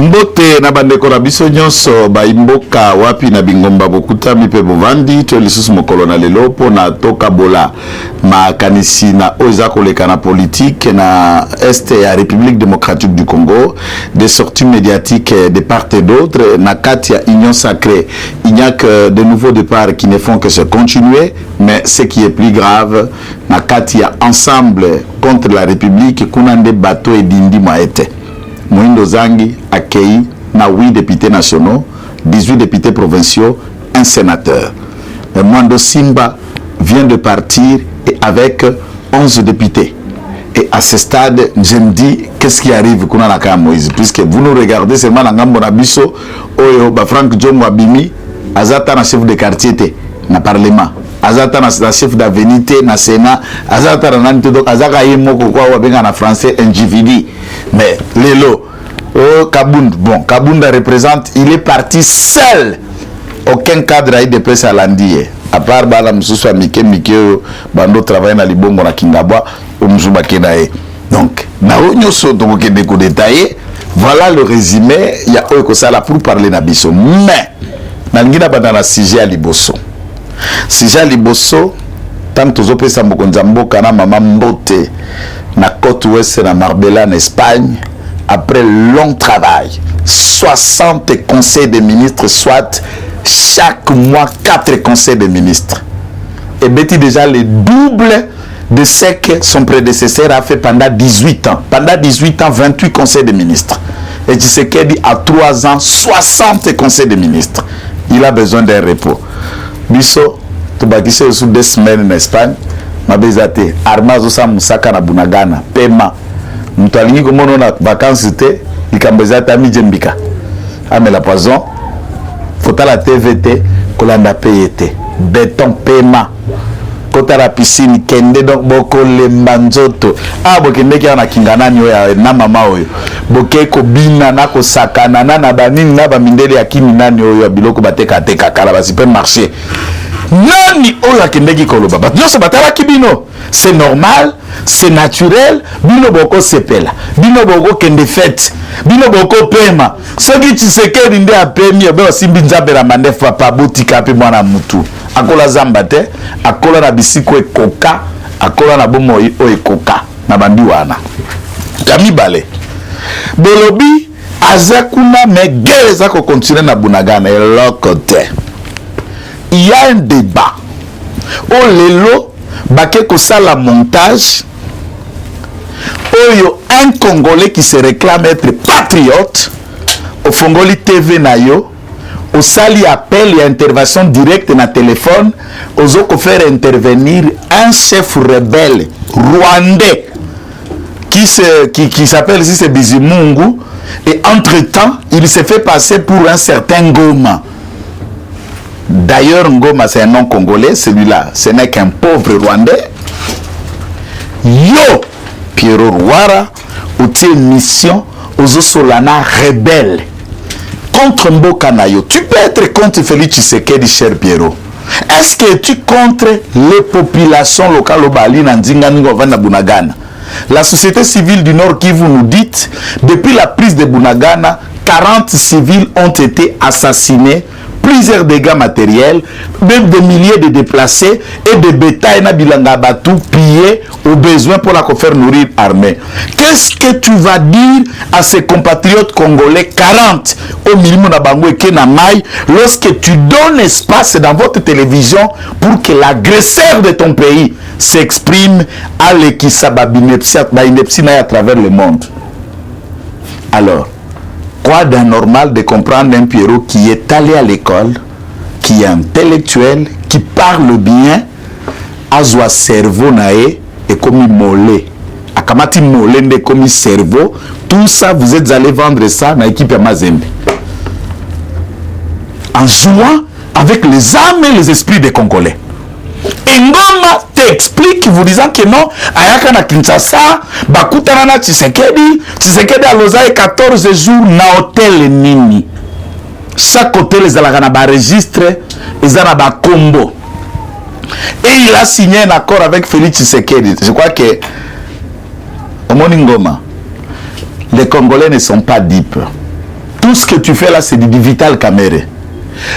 Mbote na bandeko na biso nyonso baimboka wapi na bingomba bokuta mipe bovandi to lisusu mokolo na lelo po na toka bola makanisi na oza koleka na politique na est ya République démocratique du Congo, des sorties médiatiques de part et d'autre na kati ya union sacrée. Il n'y a que de nouveaux départs qui ne font que se continuer, mais ce qui est plus grave na kati ya ensemble contre la République kunande bateau et dindi maete. Moindo Zangi accueilli na 8 députés nationaux, 18 députés provinciaux, un sénateur. Moindo Simba vient de partir et avec 11 députés. Et à ce stade, je me dis, qu'est-ce qui arrive kuna na kaya Moïse? Puisque vous nous regardez seulement na ngambo na biso, oyo ba Frank John Wabimi, azata na chef de quartier te, na parlement. Azata na chef d'avenue na Sénat, azata na nani donc azaka yemoko kwa wabenga na français individu. Mais Lelo, oh Kabound, bon, Kabound représente, il est parti seul. Aucun cadre a eu de presse à l'Andier. À part Bala Moussoussa Mike, Bando travaille dans Libongo na Kingabwa, au Moussouba Kenae. Donc, Naonyo Soto Mokedeko détaillé, voilà le résumé, il y a Oekosala pour parler d'Abisso. Mais, Nangina Badana Sije à Liboso. Sije à Liboso, tant que Zope Sambokonzambo, Kana Maman Mbote, na côte ouest na Marbella en Espagne, après long travail, 60 conseils de ministres, soit chaque mois 4 conseils de ministres. Et Betty déjà le double de ce que son prédécesseur a fait pendant 18 ans. Pendant 18 ans, 28 conseils de ministres. Et Tshisekedi a 3 ans, 60 conseils de ministres. Il a besoin d'un repos. Bisso, tu vas sous 2 semaines en Espagne. Mabezate Armazo sa musaka na Bunagana pema mtu alingi komono na vacances te ikambezata mijembika amela poison fota la TVT kolanda payete béton pema kota la piscine kende donc boko le manzoto bokende ki na kinganani oyo na mama oyo bokeko bina na ko sakana na banini na ba mindele ya kimi nani oyo biloko bateka teka kala ba super marché. Nani oya kendeki koloba bat nyonso batala kibino, c'est normal, c'est naturel. Bino boko sepela, bino boko kende fête, bino boko pema. Soki Tshisekedi nde apemi obe osimbi nzambe la mandefa pa botika pe mwana mutu. Akola zamba te, akola na bisiko ekoka, akola na bomo o ekoka na bandi wana. Kami bale. Bolobi azakuna me guerre za ko continuer na Bunagana eloko te. Il y a un débat. Oh lelo, baké ko sala montage. Oyo un Congolais qui se réclame être patriote. Au Fongoli TV na yo. Au sali appel et intervention directe na téléphone. Ozo ko faire intervenir un chef rebelle rwandais qui s'appelle ici c'est Bizimungu. Et entre-temps, il se fait passer pour un certain Goma. D'ailleurs, Ngoma, c'est un nom congolais, celui-là, ce n'est qu'un pauvre Rwandais. Yo, Pierrot Rouara, ou une mission aux Solana rebelles contre Mboka Nayo. Tu peux être contre Félix Tshisekedi, cher Pierrot. Est-ce que tu es contre les populations locales au Bali, Nandingani, Govana Bunagana? La société civile du Nord Kivu nous dit, depuis la prise de Bunagana, 40 civils ont été assassinés, plusieurs dégâts matériels, même des milliers de déplacés et de bétail na bilanga batou pillés au besoin pour la faire nourrir armée. Qu'est-ce que tu vas dire à ces compatriotes congolais 40 au milieu na bango et kenamai lorsque tu donnes espace dans votre télévision pour que l'agresseur de ton pays s'exprime à l'équisababinepsie à travers le monde? Alors, quoi d'anormal de comprendre un Pierrot qui est allé à l'école, qui est intellectuel, qui parle bien, a son cerveau naé et comme mollet. A kamati molende comme cerveau, tout ça vous êtes allé vendre ça dans l'équipe Mazembe. En jouant avec les âmes et les esprits des Congolais. Et Ngoma t'explique vous disant que non, ayaka na Kinshasa, bakutana na Tshisekedi a lozaï 14 jours na hôtel nini. Chaque hôtel les alaka na ba registre, ils ont ba combo. Et il a signé un accord avec Félix Tshisekedi. Je crois que au Ngoma, les Congolais ne sont pas dupes. tout ce que tu fais là, c'est du Vital Kamerhe.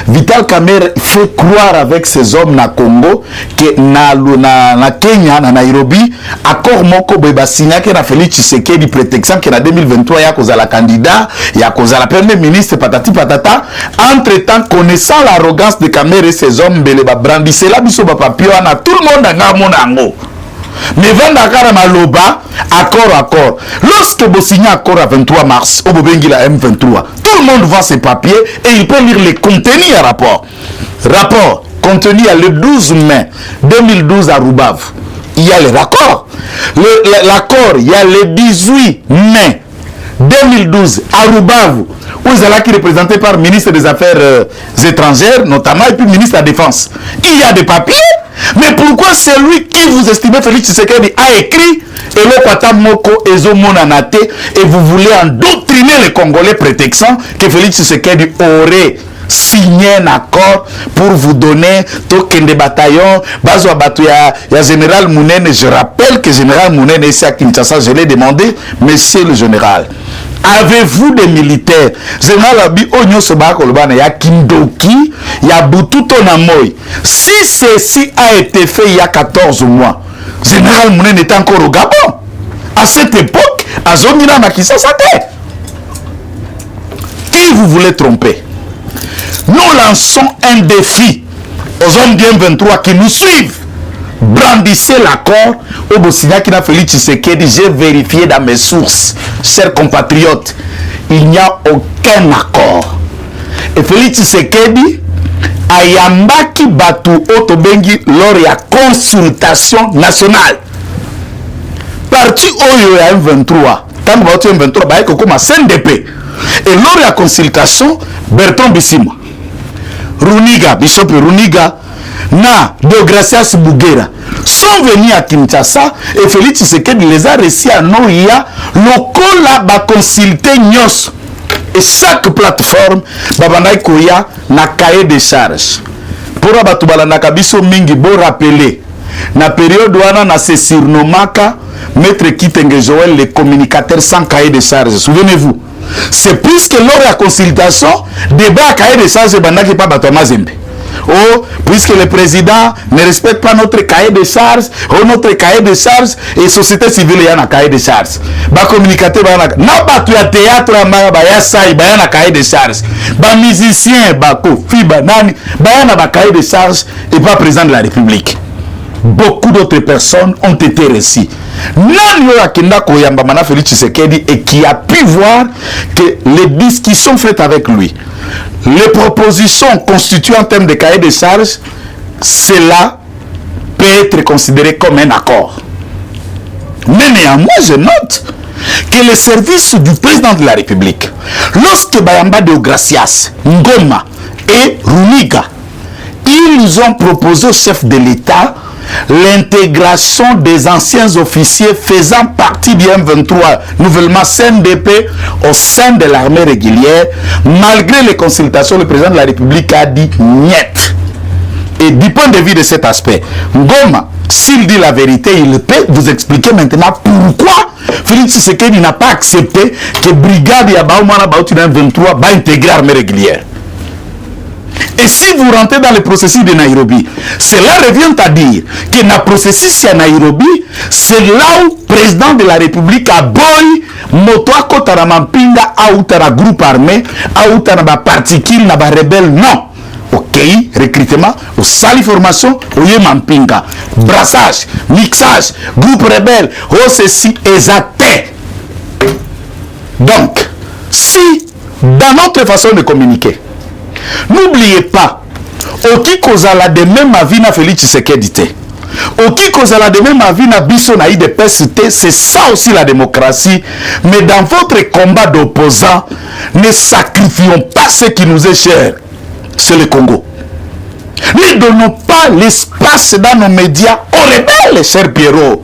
Vital Kamerhe fait croire avec ces hommes na Congo que na Kenya, na Nairobi, accord moko beba signa que na Félix Tshisekedi prétextant que na 2023 ya koza la candidat, ya koza la premier ministre patati patata. Entre-temps, connaissant l'arrogance de Kamerhe et ses hommes, beleba brandissé la biso ba papio na tout le monde nga monango. Mais Vandakara Maloba, accord. Lorsque vous signez accord à 23 mars, au Bobengi la M23, tout le monde voit ces papiers et il peut lire les contenus à rapport. Rapport contenu le 12 mai 2012 à Rubavu. Il y a le raccord. L'accord, il y a le 18 mai 2012 à Rubavu, où Zala qui est représenté par le ministre des Affaires étrangères, notamment, et puis le ministre de la Défense. Il y a des papiers. Mais pourquoi celui qui vous estimez Félix Tshisekedi a écrit et le Kwata Moko Ezo Monanate et vous voulez endoctriner les Congolais prétextant que Félix Tshisekedi aurait signé un accord pour vous donner token de bataillon, bazo abatu ya Général Mounene. Je rappelle que Général Mounene ici à Kinshasa, je l'ai demandé, monsieur le général, avez-vous des militaires? Général Abi Onyo Soba Kolobana, ya Kindoki, ya Bututo Namoy. Si ceci a été fait il y a 14 mois, Général Mounene était encore au Gabon. À cette époque, à Zomina Makissa Sate. Qui vous voulez tromper? Nous lançons un défi aux hommes bien 23 qui nous suivent. Brandissez l'accord au Bosnia qui n'a Félix Tshisekedi. J'ai vérifié dans mes sources, chers compatriotes, il n'y a aucun accord. Et Félix Tshisekedi ayambaki batu otobengi lors ya consultation nationale. Parti Oyo ya M23, tant que M23 baye kokoma CNDP. Et lors ya consultation, Bertrand Bisimwa, Runiga, Bishop Runiga, na Deogracias Bugera sont venus à Kinshasa et Félix Tshisekedi les a reçus à Noia, lokola ba consulter nyos. Et chaque plateforme, babandai koya na cahier de charge. Pour abatu balandaka biso mingi bo rappeler, na période wana na se surnomaka Maître Kitenge Joël, le communicateur sans cahier de charge. Souvenez-vous, c'est puisque lors de la consultation, débat cahier de charge bandaki pa bato mazembe. Oh, puisque le président ne respecte pas notre cahier de charge, oh, notre cahier de charge, et société civile y a un cahier de charge. Ba communicateur na batu ya théâtre ba ya sai ba na cahier de charge. Ba musicien ba Kofi ba nani ba na ba cahier de charge et pas président de la République. Beaucoup d'autres personnes ont été reçues. Nani yo akenda koyamba mana Félix Tshisekedi et qui a pu voir que les discussions faites avec lui, les propositions constituées en termes de cahier de charges, cela peut être considéré comme un accord. Mais néanmoins, je note que les services du président de la République, lorsque Bayamba Deogracias, Ngoma et Runiga, ils ont proposé au chef de l'État l'intégration des anciens officiers faisant partie du M23, nouvellement CNDP, au sein de l'armée régulière. Malgré les consultations, le président de la République a dit niet. Et du point de vue de cet aspect, Ngoma, s'il dit la vérité, il peut vous expliquer maintenant pourquoi Félix Tshisekedi n'a pas accepté que brigade Yabaoumana Baoutina M23 va intégrer l'armée régulière. Et si vous rentrez dans le processus de Nairobi, cela revient à dire que dans le processus à Nairobi, c'est là où le président de la République a boy motoako taramampinga autara groupe armé, autara ba particule na ba rebelle non. Ok, recrutement, au sali formation, au yemampinga, brassage, mixage, groupe rebelle, au ceci exacté. Donc, si dans notre façon de communiquer, n'oubliez pas, Oki Kozala de même avis na Félix Tshisekedi te. Oki Kozala de même avis na biso na IDPS, c'est ça aussi la démocratie. Mais dans votre combat d'opposants, ne sacrifions pas ce qui nous est cher. C'est le Congo. Ne donnons pas l'espace dans nos médias aux rebelles, cher Pierrot.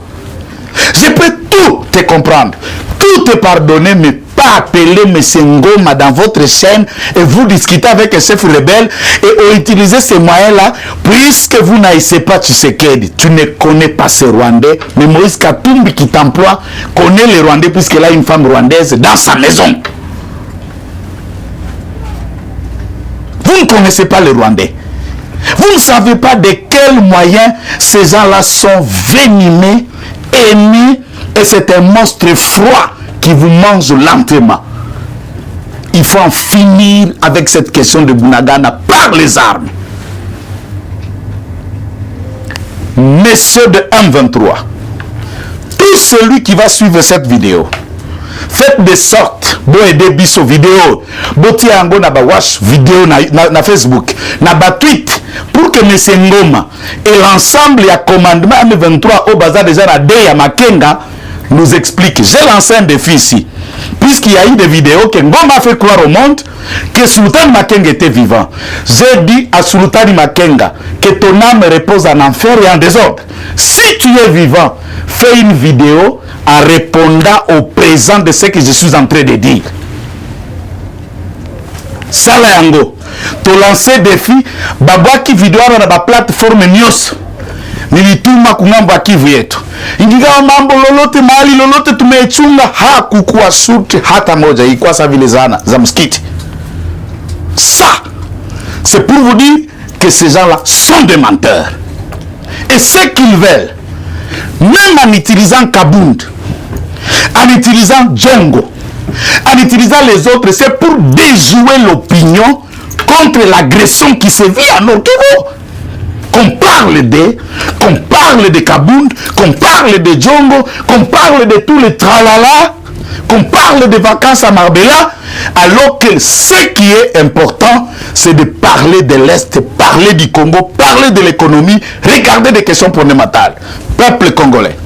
Je peux tout te comprendre, tout te pardonner, mais pas appeler M. Ngoma dans votre chaîne et vous discuter avec un chef rebelle et utiliser ces moyens-là, puisque vous n'haïssez pas Tshisekedi. Tu ne connais pas ce Rwandais, mais Moïse Katumbi qui t'emploie connaît les Rwandais puisqu'il a une femme rwandaise dans sa maison. Vous ne connaissez pas les Rwandais. Vous ne savez pas de quels moyens ces gens-là sont venimés, ennemis, et c'est un monstre froid qui vous mange lentement. Il faut en finir avec cette question de Bunagana par les armes. Messieurs de M23, tout celui qui va suivre cette vidéo, faites de sorte, bon aider biso vidéo, boti ango na ba watch vidéo na Facebook, na ba tweet, pour que M. Ngoma et l'ensemble ya commandement M23 au bazar déjà na de ya Makenga nous explique. J'ai lancé un défi ici, puisqu'il y a eu des vidéos que Ngoma a fait croire au monde que Sultan Makenga était vivant. J'ai dit à Sultan Makenga que ton âme repose en enfer et en désordre. Si tu es vivant, fais une vidéo en répondant au présent de ce que je suis en train de dire. Salayango, tu lancé défi, babaki vidéo na ba plateforme news. Nilituma kunamba Kivu yetu. Ingigawa mambo lolote mahali lolote tumechunga hakukuwa suti hata moja, ilikuwa sa vile zana za msikiti. Ça, c'est pour vous dire que ces gens-là sont des menteurs. Et ce qu'ils veulent, même en utilisant Kabund, en utilisant Django, en utilisant les autres, c'est pour déjouer l'opinion contre l'agression qui se vit à Nord Kivu. Qu'on parle de Kabund, qu'on parle de Django, qu'on parle de tous les tralala, qu'on parle de vacances à Marbella, alors que ce qui est important, c'est de parler de l'Est, parler du Congo, parler de l'économie, regarder des questions fondamentales. Peuple congolais,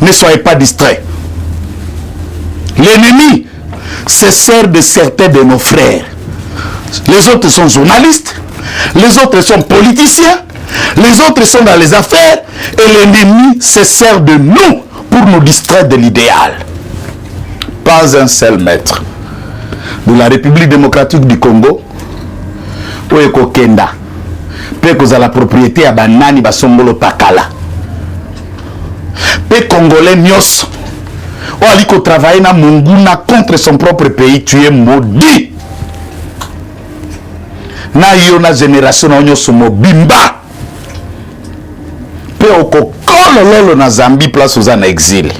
ne soyez pas distraits. L'ennemi se sert de certains de nos frères. Les autres sont journalistes, les autres sont politiciens, les autres sont dans les affaires, et l'ennemi se sert de nous pour nous distraire de l'idéal. Pas un seul maître de la République démocratique du Congo où eko kenda pe koza la propriété à banani basongolo pakala pe congolais nyos ou aliko travailler na munguna contre son propre pays, tu es maudit. Na yo na génération na nyos mobimba pe oko kololo na Zambie place aux en exil.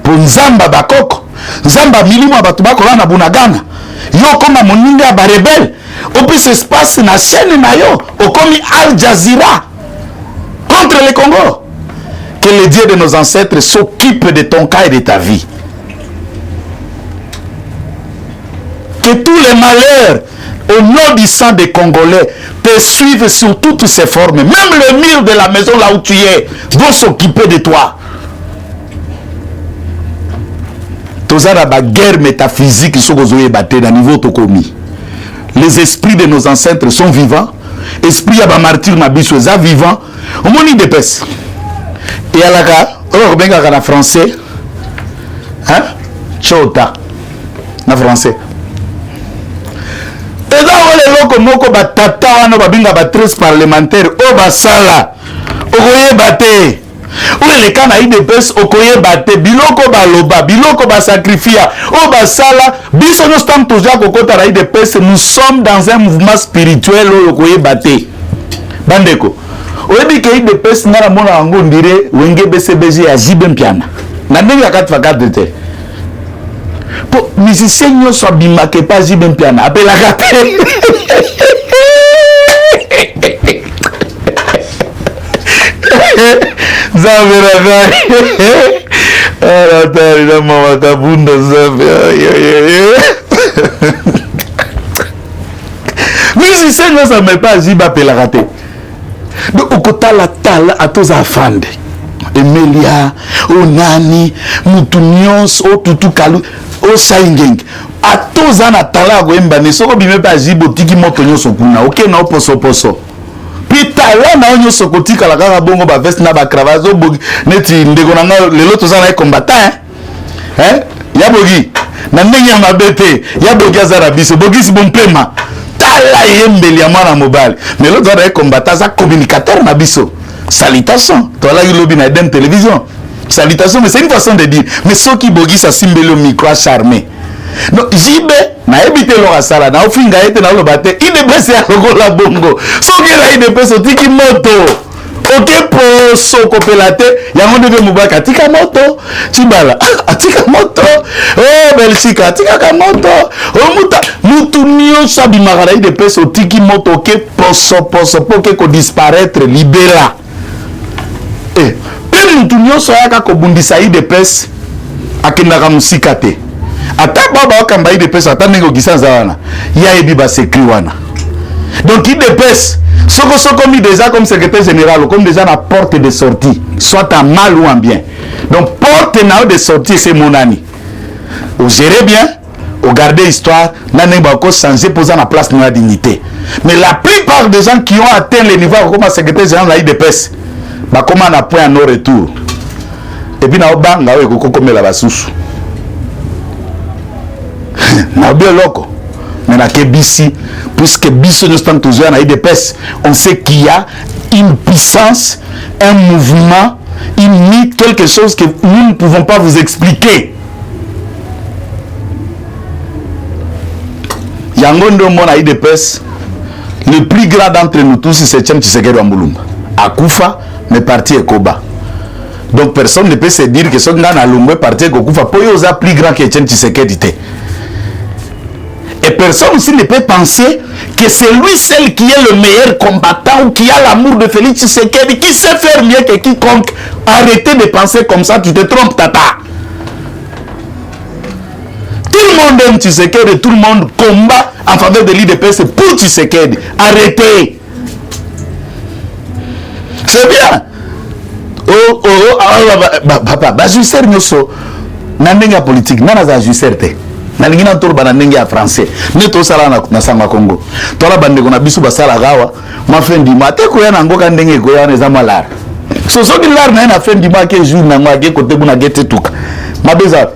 Pour Nzamba bakoko, Nzamba milimo batu bakola na Bunagana. Yo koma moninga ba rebelle. Opi ce espace na chaîne na yo, okomi Al Jazeera contre le Congo. Que le Dieu de nos ancêtres s'occupe de ton cas et de ta vie. Que tous les malheurs au nom du sang des Congolais te suivent sur toutes ces formes. Même le mur de la maison là où tu es doit s'occuper de toi. La guerre métaphysique niveau tokomi. Les esprits de nos ancêtres sont vivants. Esprit à martyr Mabiso est vivant. On m'a des pèses. Et à la gare, on va en français. Hein? Chota. En français. Et là, on est là, on batata, on a 13 parlementaires. On va sala. On va battre. Ou les canaïs de pes okoye bate biloko baloba biloko ba sacrifia o basala biso nous sommes toujours kokota raï de pes, nous sommes dans un mouvement spirituel okoye bate bandeko oyebi ke de pes na mona ngo ndire wenge BCBG ya jibempiana na ndenge akati fakade te po musicien nyoso bimake pas jibempiana appela kate musicien ne s'appelle pas Ziba Pelagate. Donc, au côté la tala à tous afande. Emilia, Onani, Mutunions, O Tutu Kalu, O Saingeng. À tous en atala, Wembane, Soko Bime pas Zibo Tiki Motonio Sokuna, ok, non, poso. Pitala na onyo sokoti kala kaka bongo ba veste na ba cravazo neti ndeko na lelo tozana e combattant ya bogi na ndenge ya mabete ya bogi azara biso bogi si bompema tala yembeli ya mwana mobile mais l'autre zara e combattant za communicateur na biso salutation tola lobi na Eden télévision salutation mais c'est une façon de dire mais ceux qui bogi sa simbelo micro charmé non jibe na ebite lo asala na ofinga ete na lo bate ine pese ya lokola bongo soki na ine pese otiki moto oke poso kopela te yango ndenge mobaka atika moto Chimbala atika moto oh Belgique atika ka moto oh mutu nyonso abimaka na ine pese otiki moto oke poso poke ko disparaître libéra pe mutu nyonso ayaka kobundisa ide pese akendaka musika te ata baba wakamba IDPS ata ndenge okisanza wana ya ebi basekri wana donc IDPS soko mi déjà comme secrétaire général comme déjà na porte de sortie soit en mal ou en bien donc porte na de sortie c'est mon ami au gérer bien au garder histoire na ndenge bako changer poser na place na dignité mais la plupart des gens qui ont atteint le niveau comme secrétaire général na IDPS ba comment na point no retour et puis na obanga we kokomela basusu na bien loco mais na kebisi puisque biso nous sommes toujours na IDPS on sait qu'il y a une puissance un mouvement une mythe quelque chose que nous ne pouvons pas vous expliquer yango ndo mona IDPS le plus grand d'entre nous tous c'est Etienne Tshisekedi wa Mulumba akufa mais parti ekoba donc personne ne peut se dire que son gars na lumbe parti ekokufa po yo za plus grand que Etienne Tshisekedi te. Et personne aussi ne peut penser que c'est lui seul qui est le meilleur combattant ou qui a l'amour de Félix Tshisekedi, qui sait faire mieux que quiconque. Arrêtez de penser comme ça, tu te trompes, tata. Tout le monde aime Tshisekedi, tout le monde combat en faveur de l'IDPS pour Tshisekedi. Arrêtez. C'est bien. Bah, juger nous nandenga politique, nana juger te. Nalingi na toro bana ndenge ya français ne to sala na sanga Congo tola bande ko na bisu basala gawa ma fendi mate ko yana ngoka ndenge ko yana za malar so so dilar na fendi ma ke jour na ngwa ke côté buna gete tuka ma beza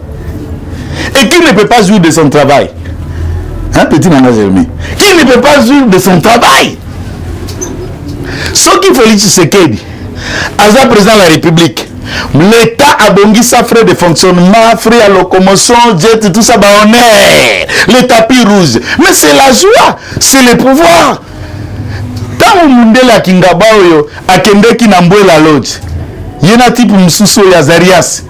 et qui ne peut pas jouir de son travail hein petit nanga Germain qui ne peut pas jouir de son travail ce qui Félix Tshisekedi aza président de la République l'État a bongi sa frais de fonctionnement, frais à locomotion, jet, tout ça, bah on est le tapis rouge. Mais c'est la joie, c'est le pouvoir. Tant que Mundela Kingabaoyo a kende ki nambwe la lodge, yena type msuso ya Azarias.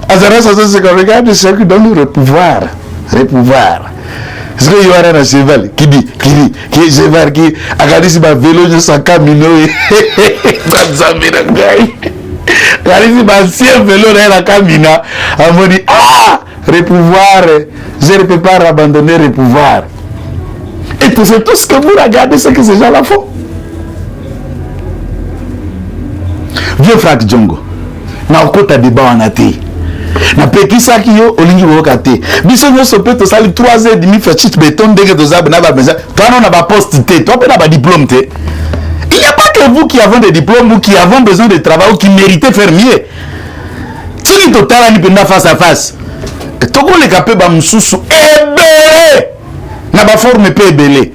Azarias c'est comme regarde ce qui donne le pouvoir, le pouvoir. Est-ce que y aura un cheval qui dit cheval qui a gardé si ma vélo je sens camino et ça me regarde. Kalisi basien vélo na la camina a me dit ah le pouvoir je ne peux pas abandonner le pouvoir et tout ce que vous regardez ce que ces gens là font vieux Frank Djongo na okota débat wana te na pekisa ki yo olingi wokate biso nyoso pe to sali 3h30 fait béton ndenge to zabe na ba meza kana na ba poste te to pe na ba diplôme te. Il n'y a pas que vous qui avez des diplômes ou qui avez besoin de travail ou qui méritez faire mieux. Si vous êtes face à face, tout le monde est capable de se ébélé. Na ba forme pe ébélé.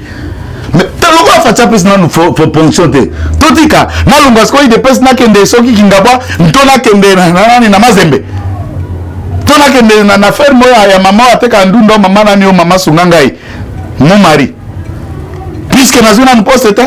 Mais tu as fait ça pour nous fonction te. Tout dit ka na lunga sko ide pes na kende soki kingaba ntona kende na mazembe. Tona kende na ferme ya mama ateka ndundo mama na ni o mama sungangai. Mon mari. Puisque na zona poste te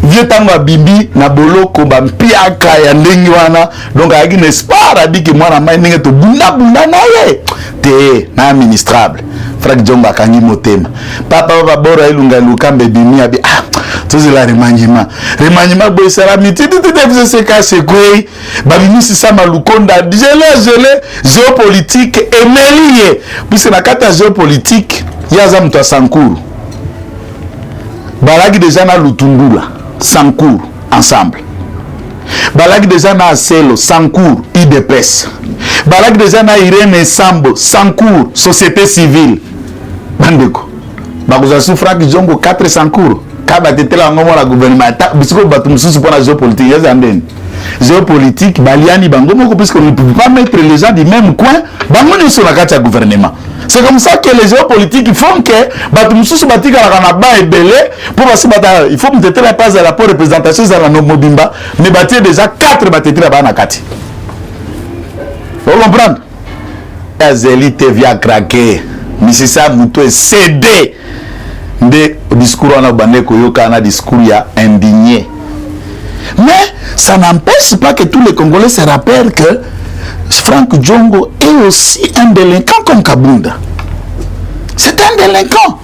vieux tango bibi na boloko ba mpiaka ya ndenge wana donc ayaki na espoir abi ke mwana mai ndenge to bunda na ye te na administrable Frank Djongo akangi motema papa bora ilunga lukambe bimi abi ah tozela remaniement boy sera mitidi te se casse quoi ba bimi sisama lukonda gelé géopolitique et mêlé puisque na kata géopolitique yaza mto Sankuru balaki déjà na Lutundula Sankour ensemble. Balak déjà na Selo Sankour IDPS. Balak déjà na Irene Sambo Sankour société civile. Bandeko. Bakuza Frank Djongo 4 Sankour. Kaba tetela ngomo la gouvernement bisiko batum susu pour la géopolitique yazandeni. Géopolitique baliani bango moko puisque on ne peut pas mettre les gens du même coin bango ni sur la carte du gouvernement. C'est comme ça que les géopolitiques font que Batumsusu Batika la ba est belé pour passer bata il faut me téter la passe à la représentation dans la Nomobimba mais bâtir déjà 4 batéti là-bas na kati. Vous comprenez? Azeli TV a craqué. Misisa Mouto est cédé. De discours on a bandé koyoka na discours ya indigné. Mais ça n'empêche pas que tous les Congolais se rappellent que Franck Djongo est aussi un délinquant comme Kabunda. C'est un délinquant.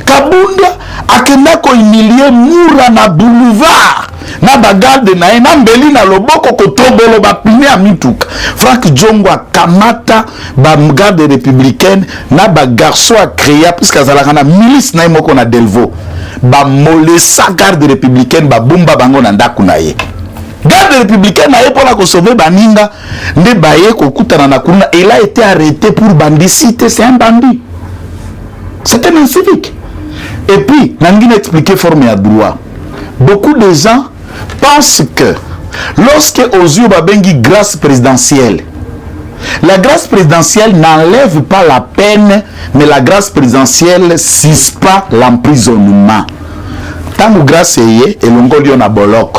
Kabunda akenda ko humilier Moura na boulevard. Na bagarde na ena mbeli na loboko ko tobolo ba pine a mituka. Franck Djongo a kamata ba garde républicaine na ba garçon a créé puisque azalaka na milice na moko na Delvaux. Ba molesa garde républicaine ba bomba bango na ndaku na ye. Garde républicaine a pour la sauver baninga nde baye ko kutana na kuna. Il a été arrêté pour bandicité, c'est un bandit. C'est un incivique. Et puis, Nangine expliqué forme à droit. Beaucoup de gens pensent que lorsque aux yeux babengi grâce présidentielle, la grâce présidentielle n'enlève pas la peine, mais la grâce présidentielle suspend l'emprisonnement. Tant que grâce est et l'ongolio na bolok.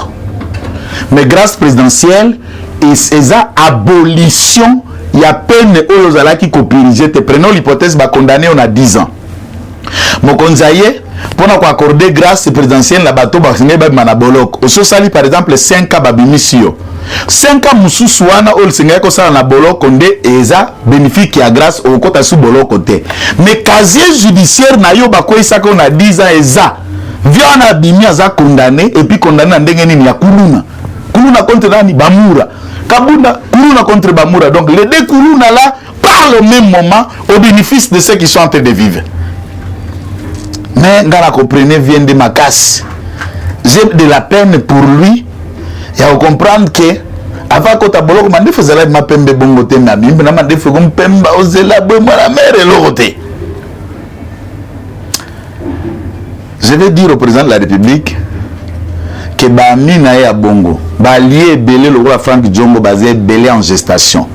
Mais grâce présidentielle et ça abolition, il y a peine aux ozala qui copirige. Prenons l'hypothèse ba condamné on a 10 ans. Mokonzaye pour accorder grâce présidentielle la bateau basinga ba manabolok. Au sali par exemple 5 ans babimisio. 5 ans mususu wana ol singa ko sala na bolok onde eza bénéfique ya grâce au kota sous bolok côté. Mais casier judiciaire na yo bakoisa ko na 10 ans eza. Viana bimi aza condamné et puis condamné na ndenge nini ya kuluna. Kuluna contre nani Bamura. Kabunda kuluna contre Bamura. Donc les deux kuluna là parlent au même moment au bénéfice de ceux qui sont en train de vivre. Mais Ngala comprenez vient de ma casse. J'ai de la peine pour lui. Et à comprendre que avant que tu boloko mande faisait ma pembe bongo te na bimbe na mande fo comme pemba ozela bo la mère et l'autre. Je vais dire au président de la République que Bami na bongo, Balié belé le roi Franck Djongo basé belé en gestation.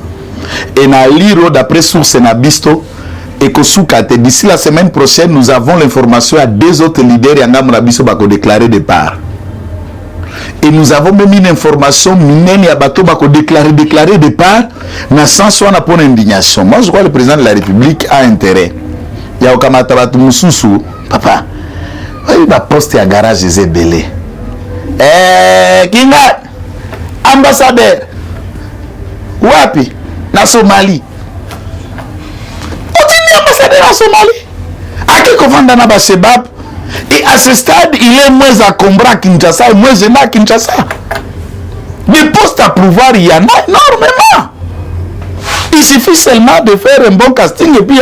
Et na liro d'après source na bisto et Kosoukate d'ici la semaine prochaine nous avons l'information à 2 autres leaders yanga monabiso bako déclarer départ. Et nous avons même une information minene ya bato bako déclarer départ na sans soit na pour indignation. Moi je crois que le président de la République a intérêt. Ya okamata batu mususu papa. Il va poster à garage des belé. Kinga ambassadeur wapi na Somalie. Otini ambassadeur en Somalie. Aki kofanda na Bashebab et à ce stade il est moins à Kombra Kinshasa et moins jeune à Kinshasa. Des postes à pouvoir il y en a énormément. Il suffit seulement de faire un bon casting et puis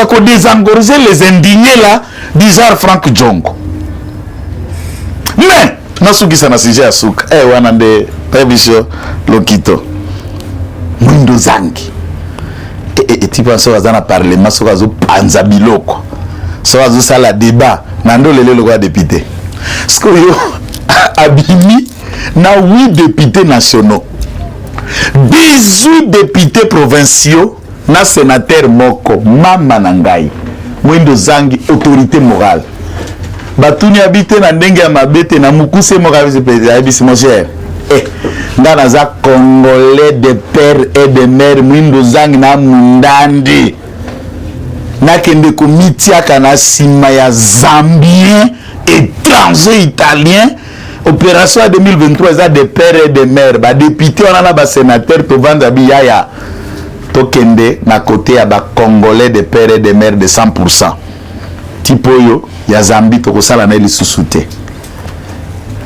qu'on désengorger les indignés là du genre Franck Djongo. Mais nasuki sana sije asuka wanande pebisho lokito mwindo zangi et tu penses que dans parlement so kazo panza biloko so kazo sala débat nando lele le roi député sko yo abimi na 8 députés nationaux 18 députés provinciaux na sénateur moko mama nangai mwindo zangi autorité morale. Batuni habite na ndenge ya mabete na mukuse mokabizi pezi abisi mon cher. Ndana za Congolais de père et de mère mwindo zangi na mundandi. Na kende komitia kana sima ya Zambien, étranger italien. Opération 2023 za de père et de mère. Ba député on a ba sénateur to vanda biyaya. To kende na côté ya ba Congolais de père et de mère de 100%. Tipoyo ya Zambie to kosala na ili susute.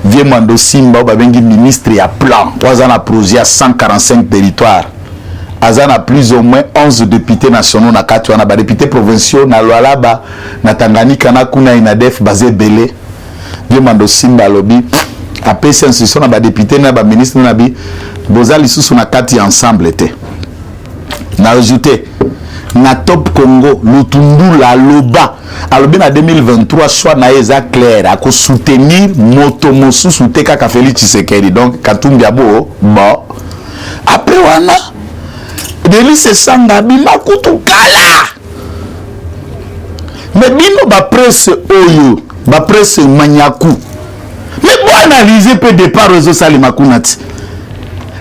Vie Mwando Simba babengi ministre ya plan. Wazana projet à 145 territoires. Azana plus ou moins 11 députés nationaux na kati wana ba députés provinciaux na Lualaba na Tanganyika na kuna inadef basé belé. Vie Mwando Simba lobi a pesi institution na ba députés na ba ministre na bi bozali susu na kati ensemble te. Na ajouté na Top Congo Lutundula Loba alobi na 2023 choix na eza clair à soutenir motomosu souteka ka Félix Tshisekedi donc Katumbi abo bon après wana Delice Sanga bima kutu kala mais bino ba presse oyo ba presse manyaku mais bon analyser peu départ réseau sali makunati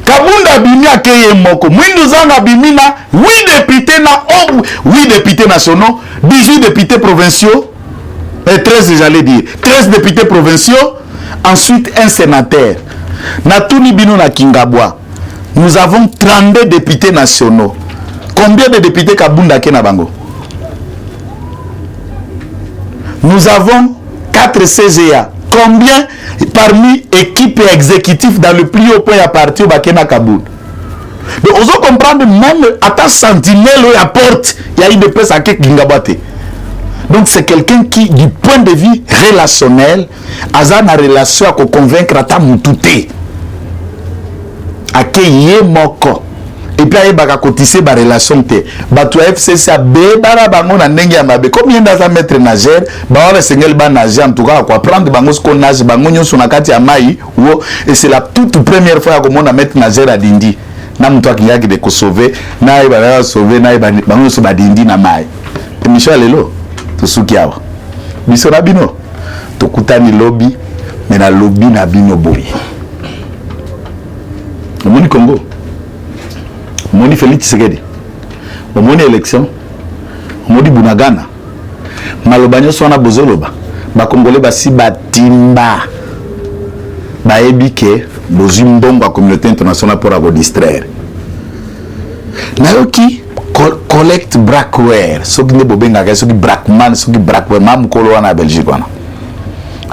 Kabunda bimi akeye moko. Mwindu zanga bimi na 8 députés na 8 députés nationaux, 18 députés provinciaux, et 13 j'allais dire, 13 députés provinciaux, ensuite un sénateur. Na tuni bino na Kingabwa. Nous avons 32 députés nationaux. Combien de députés Kabunda ke na bango? Nous avons 4 CGA. Combien parmi équipes exécutives dans le plus haut point à partir de Bakena Kaboul? Donc, on doit comprendre même à ta sentinelle où apporte, il y a une espèce à Kingabate. Donc, c'est quelqu'un qui, du point de vue relationnel, a une relation à convaincre à ta moutouté. À qui moko. Et puis, il y a une relation. Batou FCC a bébara bango na ndenge ya mabe. Combien d'asa maître nageur, ba le sengel ba nager en tout cas quoi prendre bango ce qu'on nage bango nyoso na kati ya mai wo et c'est la toute première fois que mon maître nageur a dindi. Na mtu akingaki de ko sauver, na ba sauver na bango so ba dindi na mai. Et Michel lelo to suki awa. Biso na bino to kutani lobby mais na lobby na bino boy. Omoni Congo. Omoni Félix Tshisekedi. Omoni élection. Omoni Bunagana. Malobanyo sona bozoloba. Ba Congolais basi batimba. Ba ebike bozimbongo a communauté internationale pour avoir distraire. Nayoki collect brackware. Soki ne bobenga ka soki brackman, soki brackware mam kolo wana Belgique wana.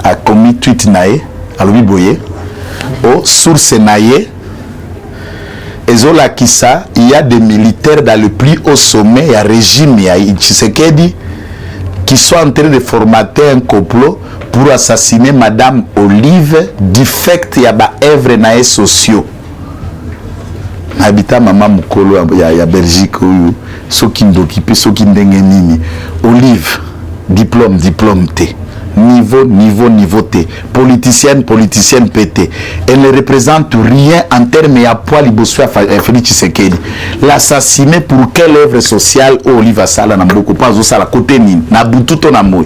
A commis tweet nae, alobi boye. O source nae. Ezola Kissa, il y a des militaires dans le plus haut sommet, il y a régime, il y a Tshisekedi qui sont en train de formater un complot pour assassiner Madame Olive du fait qu'il y a des œuvres nae sociaux. Habitat maman mukolo ya Belgique ceux qui n'occupent ceux qui n'engagent Olive diplôme T. Niveau T. Politicienne PT. Elle ne représente rien en termes à poids libosoa Félix Tshisekedi. L'assassiner pour quelle œuvre sociale Olive Sala n'a beaucoup pas au sala côté ni na bututo na moi.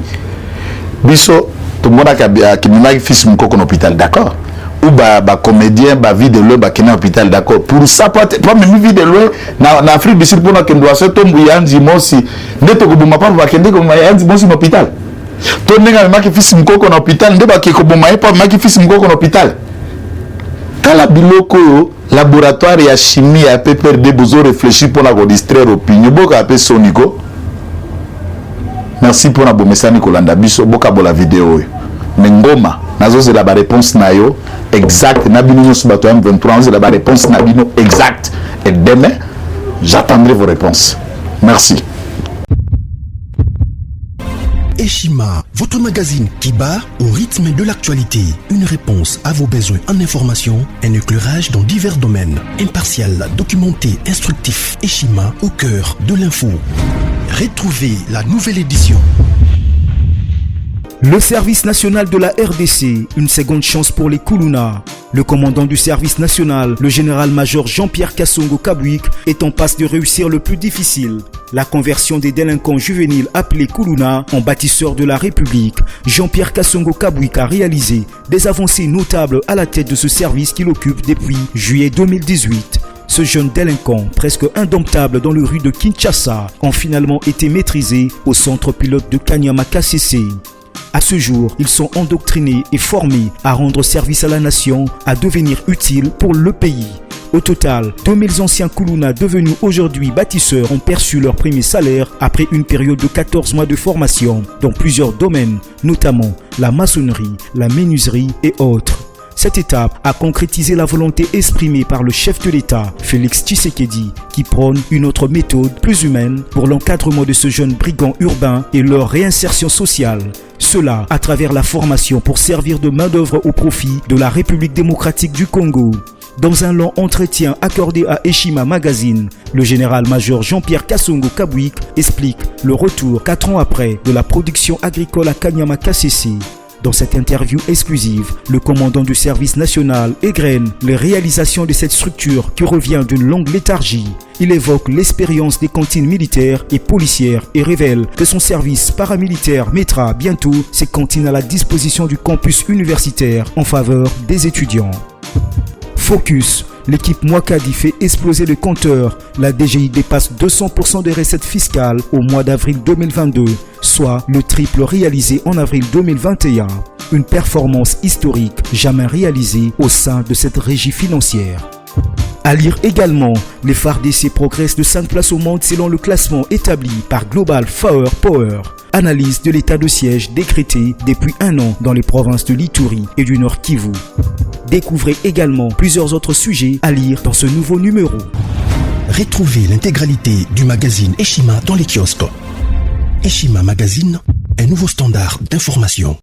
Biso tout le monde a qui m'a fils mon coco en hôpital d'accord. Ou ba comédien ba vie de loin ba kena hôpital d'accord. Pour ça pas même vie de loin na Afrique du Sud pour na kendo aso tombu yanzi mosi ndeto ko buma pa ba kende ko yanzi mosi en hôpital. Tonenga maki fils mukoko na hôpital ndeba ki ko boma pa maki fils mukoko na hôpital. Kala biloko laboratoire ya chimie ya PPRD bozo réfléchir pour la distraire opinion boka apé soniko. Merci pour la bomesani kolanda biso boka bola vidéo. Ngoma nazo c'est la réponse na yo exact na bino sur bato M23 c'est la réponse na bino exact et demain j'attendrai vos réponses. Merci. Eshima, votre magazine qui bat au rythme de l'actualité. Une réponse à vos besoins en information, un éclairage dans divers domaines. Impartial, documenté, instructif. Eshima au cœur de l'info. Retrouvez la nouvelle édition. Le service national de la RDC, une seconde chance pour les Koulouna. Le commandant du service national, le général-major Jean-Pierre Kassongo Kabouik, est en passe de réussir le plus difficile. La conversion des délinquants juvéniles appelés Koulouna en bâtisseurs de la République. Jean-Pierre Kassongo Kabouik a réalisé des avancées notables à la tête de ce service qu'il occupe depuis juillet 2018. Ce jeune délinquant, presque indomptable dans les rues de Kinshasa, ont finalement été maîtrisés au centre pilote de Kanyama KCC. À ce jour, ils sont endoctrinés et formés à rendre service à la nation, à devenir utiles pour le pays. Au total, 2000 anciens Koulouna devenus aujourd'hui bâtisseurs ont perçu leur premier salaire après une période de 14 mois de formation dans plusieurs domaines, notamment la maçonnerie, la menuiserie et autres. Cette étape a concrétisé la volonté exprimée par le chef de l'État, Félix Tshisekedi, qui prône une autre méthode plus humaine pour l'encadrement de ce jeune brigand urbain et leur réinsertion sociale. Cela à travers la formation pour servir de main-d'œuvre au profit de la République démocratique du Congo. Dans un long entretien accordé à Eshima Magazine, le général-major Jean-Pierre Kassongo Kabouik explique le retour 4 ans après de la production agricole à Kanyama KCC. Dans cette interview exclusive, le commandant du service national égrène les réalisations de cette structure qui revient d'une longue léthargie. Il évoque l'expérience des cantines militaires et policières et révèle que son service paramilitaire mettra bientôt ses cantines à la disposition du campus universitaire en faveur des étudiants. Focus l'équipe Mwakadi fait exploser le compteur. La DGI dépasse 200% des recettes fiscales au mois d'avril 2022, soit le triple réalisé en avril 2021. Une performance historique jamais réalisée au sein de cette régie financière. À lire également, les FARDC progressent de 5 places au monde selon le classement établi par Global Power. Analyse de l'état de siège décrété depuis 1 an dans les provinces de l'Ituri et du Nord Kivu. Découvrez également plusieurs autres sujets à lire dans ce nouveau numéro. Retrouvez l'intégralité du magazine Eshima dans les kiosques. Eshima Magazine, un nouveau standard d'information.